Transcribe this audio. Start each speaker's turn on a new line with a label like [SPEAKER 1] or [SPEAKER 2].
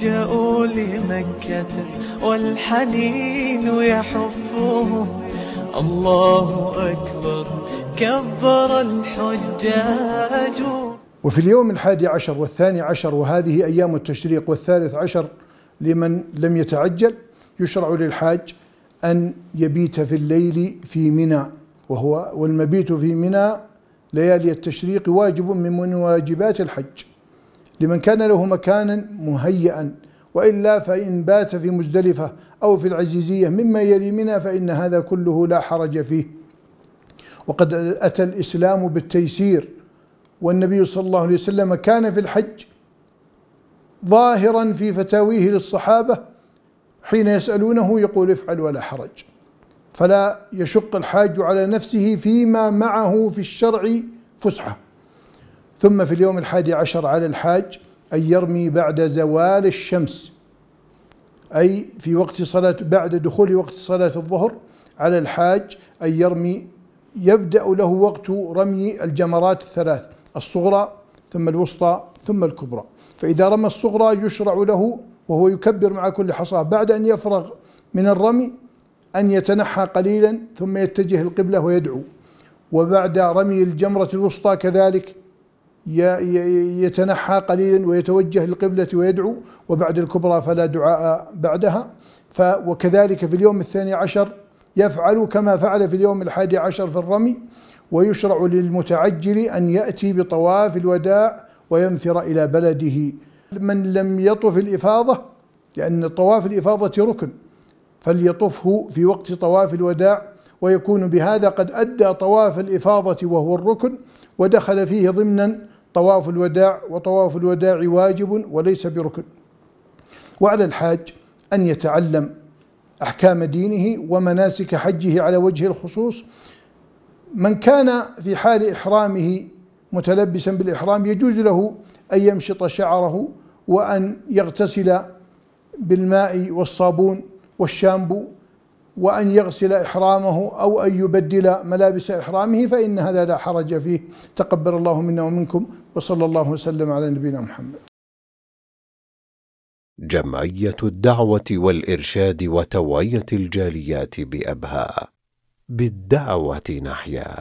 [SPEAKER 1] لجأوا لمكة والحنين يحفهم. الله أكبر كبر الحجاج.
[SPEAKER 2] وفي اليوم 11 و12 وهذه أيام التشريق و13 لمن لم يتعجل يشرع للحاج أن يبيت في الليل في منى، والمبيت في منى ليالي التشريق واجب من واجبات الحج لمن كان له مكانا مهيئا، وإلا فإن بات في مزدلفة أو في العزيزية مما يلي منى فإن هذا كله لا حرج فيه. وقد أتى الإسلام بالتيسير، والنبي صلى الله عليه وسلم كان في الحج ظاهرا في فتاويه للصحابة حين يسألونه يقول افعل ولا حرج، فلا يشق الحاج على نفسه فيما معه في الشرع فسحة. ثم في اليوم 11 على الحاج أن يرمي بعد زوال الشمس، أي في وقت صلاة بعد دخول وقت صلاة الظهر على الحاج أن يرمي، يبدأ له وقت رمي الجمرات الثلاث، الصغرى ثم الوسطى ثم الكبرى. فإذا رمى الصغرى يشرع له وهو يكبر مع كل حصاة بعد أن يفرغ من الرمي أن يتنحى قليلا ثم يتجه القبلة ويدعو، وبعد رمي الجمرة الوسطى كذلك يتنحى قليلا ويتوجه للقبلة ويدعو، وبعد الكبرى فلا دعاء بعدها. وكذلك في اليوم 12 يفعل كما فعل في اليوم 11 في الرمي. ويشرع للمتعجل أن يأتي بطواف الوداع وينفر إلى بلده. من لم يطف الإفاضة، لأن طواف الإفاضة ركن، فليطفه في وقت طواف الوداع، ويكون بهذا قد أدى طواف الإفاضة وهو الركن ودخل فيه ضمنا طواف الوداع، وطواف الوداع واجب وليس بركن. وعلى الحاج أن يتعلم أحكام دينه ومناسك حجه على وجه الخصوص. من كان في حال إحرامه متلبسا بالإحرام يجوز له أن يمشط شعره وأن يغتسل بالماء والصابون والشامبو، وأن يغسل إحرامه أو أن يبدل ملابس إحرامه، فإن هذا لا حرج فيه. تقبل الله منا ومنكم، وصلى الله وسلم على نبينا محمد.
[SPEAKER 3] جمعية الدعوة والإرشاد وتوعية الجاليات بأبها، بالدعوة نحيا.